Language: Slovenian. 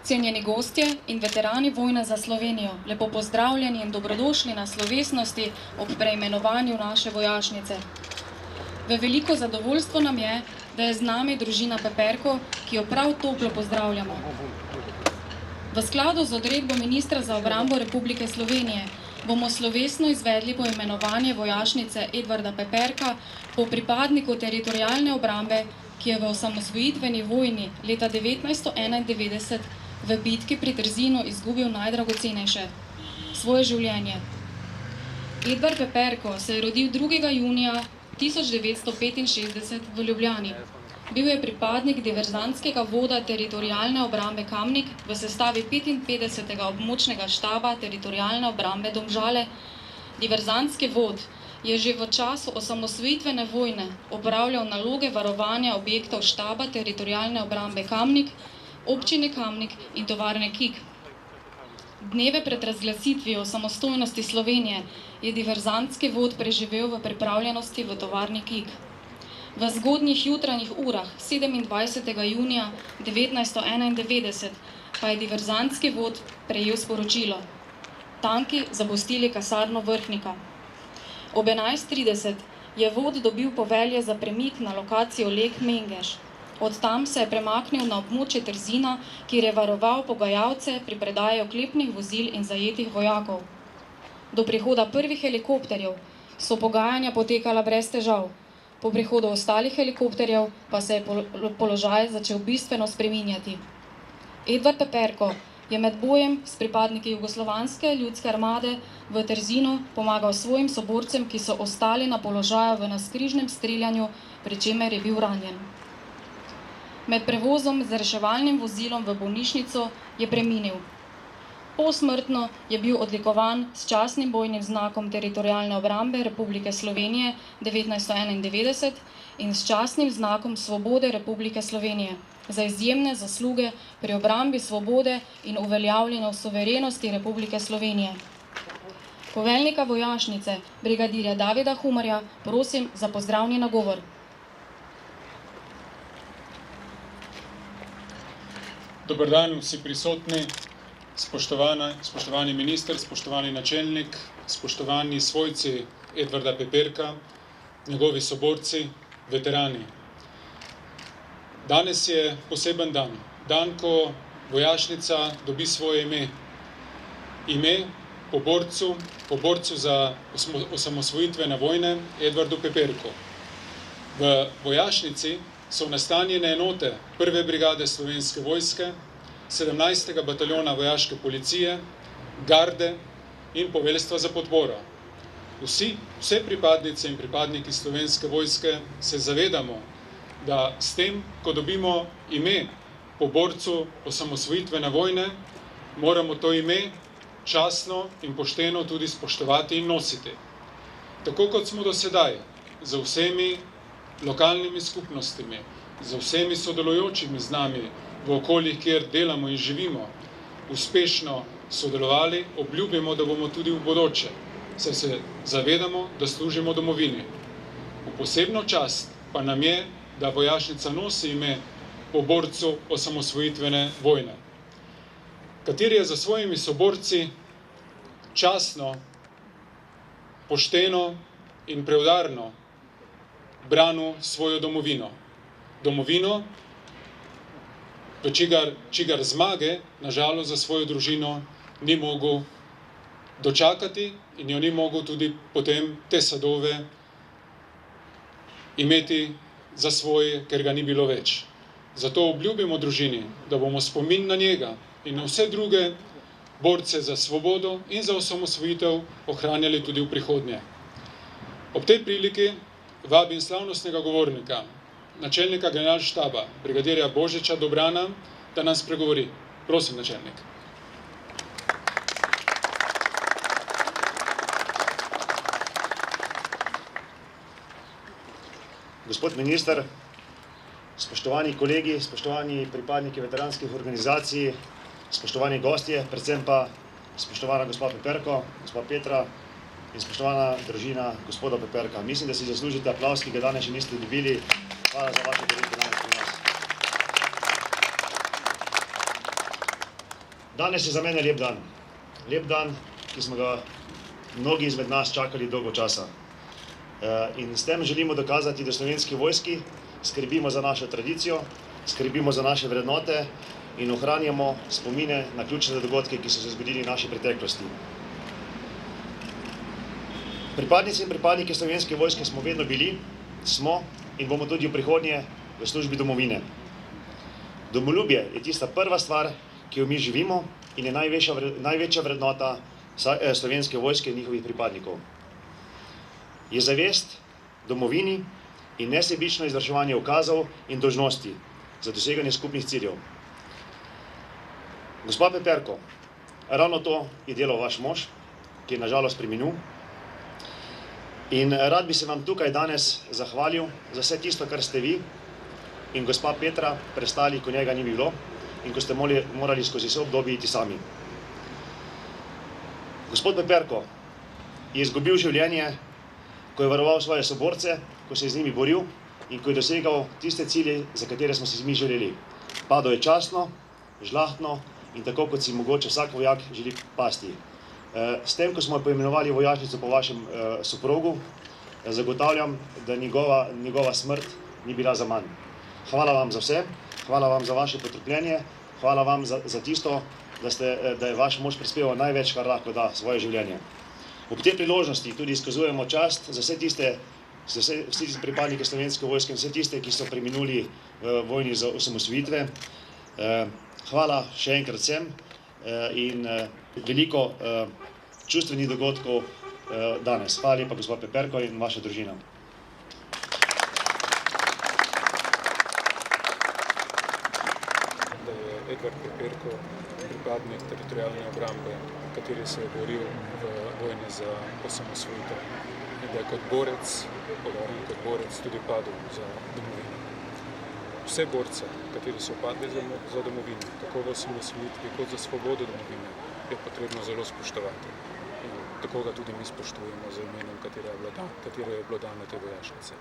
Cenjeni gostje in veterani vojne za Slovenijo, lepo pozdravljeni in dobrodošli na slovesnosti ob preimenovanju naše vojašnice. V veliko zadovoljstvo nam je, da je z nami družina Peperko, ki jo prav toplo pozdravljamo. V skladu z odredbo ministra za obrambo Republike Slovenije bomo slovesno izvedli poimenovanje vojašnice Edvarda Peperka po pripadniku teritorialne obrambe, ki je v osamosvojitveni vojni leta 1991 v bitki pri Trzinu izgubil najdragocenejše – svoje življenje. Edvard Peperko se je rodil 2. junija 1965 v Ljubljani. Bil je pripadnik diverzantskega voda teritorialne obrambe Kamnik v sestavi 55. območnega štaba teritorialne obrambe Domžale. Diverzantski vod je že v času osamosvojitvene vojne opravljal naloge varovanja objektov štaba teritorialne obrambe Kamnik, občine Kamnik in tovarne Kik. Dneve pred razglasitvijo samostojnosti Slovenije je diverzantski vod preživel v pripravljenosti v tovarni Kik. V zgodnjih jutranjih urah 27. junija 1991 pa je diverzantski vod prejel sporočilo. Tanki zapustili kasarno Vrhnika. Ob 11:30 je vod dobil povelje za premik na lokacijo Lek Mengeš. Od tam se je premaknil na območje Trzina, kjer je varoval pogajalce pri predaji oklepnih vozil in zajetih vojakov. Do prihoda prvih helikopterjev so pogajanja potekala brez težav. Po prihodu ostalih helikopterjev pa se je položaj začel bistveno spreminjati. Edvard Peperko je med bojem s pripadniki Jugoslovanske ljudske armade v Trzinu pomagal svojim soborcem, ki so ostali na položaju v navzkrižnem streljanju, pri čemer je bil ranjen. Med prevozom z reševalnim vozilom v bolnišnico je preminil. Posmrtno je bil odlikovan s častnim bojnim znakom teritorialne obrambe Republike Slovenije 1991 in s častnim znakom Svobode Republike Slovenije za izjemne zasluge pri obrambi svobode in uveljavljanju suverenosti Republike Slovenije. Poveljnika vojašnice, brigadirja Davida Humarja, prosim za pozdravni nagovor. Dober dan vsi prisotni. Spoštovani minister, spoštovani načelnik, spoštovani svojci Edvarda Peperka, njegovi soborci, veterani. Danes je poseben dan. Dan, ko vojašnica dobi svoje ime. Ime po borcu za osamosvojitvene vojne Edvardu Peperku. V vojašnici so nastanjene enote 1. brigade Slovenske vojske, 17. bataljona vojaške policije, garde in poveljstva za podporo. Vse pripadnice in pripadniki Slovenske vojske se zavedamo, da s tem, ko dobimo ime po borcu osamosvojitvene vojne, moramo to ime častno in pošteno tudi spoštovati in nositi. Tako kot smo do sedaj z vsemi lokalnimi skupnostmi, z vsemi sodelujočimi z nami v okoljih, kjer delamo in živimo, uspešno sodelovali, obljubimo, da bomo tudi v bodoče, saj se zavedamo, da služimo domovini. V posebno čast pa nam je, da vojašnica nosi ime po borcu osamosvojitvene vojne, kateri je za svojimi soborci častno, pošteno in preudarno branil svojo domovino. Domovino, v čigar zmage, nažalost za svojo družino, ni mogel dočakati in jo ni mogel tudi potem te sadove imeti za svoje, ker ga ni bilo več. Zato obljubimo družini, da bomo spomin na njega in na vse druge borce za svobodo in za osamosvojitev ohranjali tudi v prihodnje. Ob tej priliki vabim slavnostnega govornika, načelnika generalštaba, brigadirja Božiča Dobrana, da nam spregovori. Prosim, načelnik. Gospod minister, spoštovani kolegi, spoštovani pripadniki veteranskih organizacij, spoštovani gostje, predvsem pa spoštovana gospa Peperko, gospa Petra in spoštovana družina gospoda Peperka. Mislim, da si zaslužite aplavz, ki ga danes še niste dobili. Hvala za vaše delitve danes pri nas. Danes je za mene lep dan. Lep dan, ki smo ga mnogi izmed nas čakali dolgo časa. In s tem želimo dokazati, da v Slovenski vojski skrbimo za našo tradicijo, skrbimo za naše vrednote in ohranjamo spomine na ključne dogodke, ki so se zgodili v naši preteklosti. Pripadnice in pripadniki Slovenske vojske smo vedno bili, smo in bomo tudi v prihodnje v službi domovine. Domoljubje je tista prva stvar, ki jo mi živimo in je največja vrednota Slovenske vojske in njihovih pripadnikov. Je zavest domovini in nesebično izvrševanje ukazov in dolžnosti za doseganje skupnih ciljev. Gospa Peperko, ravno to je delal vaš mož, ki je na žalost preminul. In rad bi se vam tukaj danes zahvalil za vse tisto, kar ste vi in gospa Petra prestali, ko njega ni bilo in ko ste morali skozi vse obdobje iti sami. Gospod Peperko je izgubil življenje, ko je varoval svoje soborce, ko se je z njimi boril in ko je dosegal tiste cilje, za katere smo si mi želeli. Padel je častno, žlahtno in tako, kot si mogoče vsak vojak želi pasti. S tem, ko smo poimenovali vojašnico po vašem soprogu, zagotavljam, da njegova smrt ni bila zaman. Hvala vam za vse, hvala vam za vaše potrpljenje, hvala vam za tisto, da je vaš mož prispeval največ, kar lahko da, svoje življenje. Ob tej priložnosti tudi izkazujemo čast za vse pripadnike Slovenske vojske in vse tiste, ki so preminuli v vojni za osamosvojitve. Hvala še enkrat vsem in veliko čustvenih dogodkov danes. Hvala lepa, gospod Peperko in vaša družina. Da je Edvard Peperko pripadnik teritorialne obrambe, kateri se je boril v vojni za osamosvojitev. In da je kot borec tudi padel za domovino. Vse borce, kateri so padli za domovino, tako v osamosvojitvi kot za svobodo domovine, je potrebno zelo spoštovati. In tako ga tudi mi spoštujemo z imenom, katero je bilo dano tej vojašnici.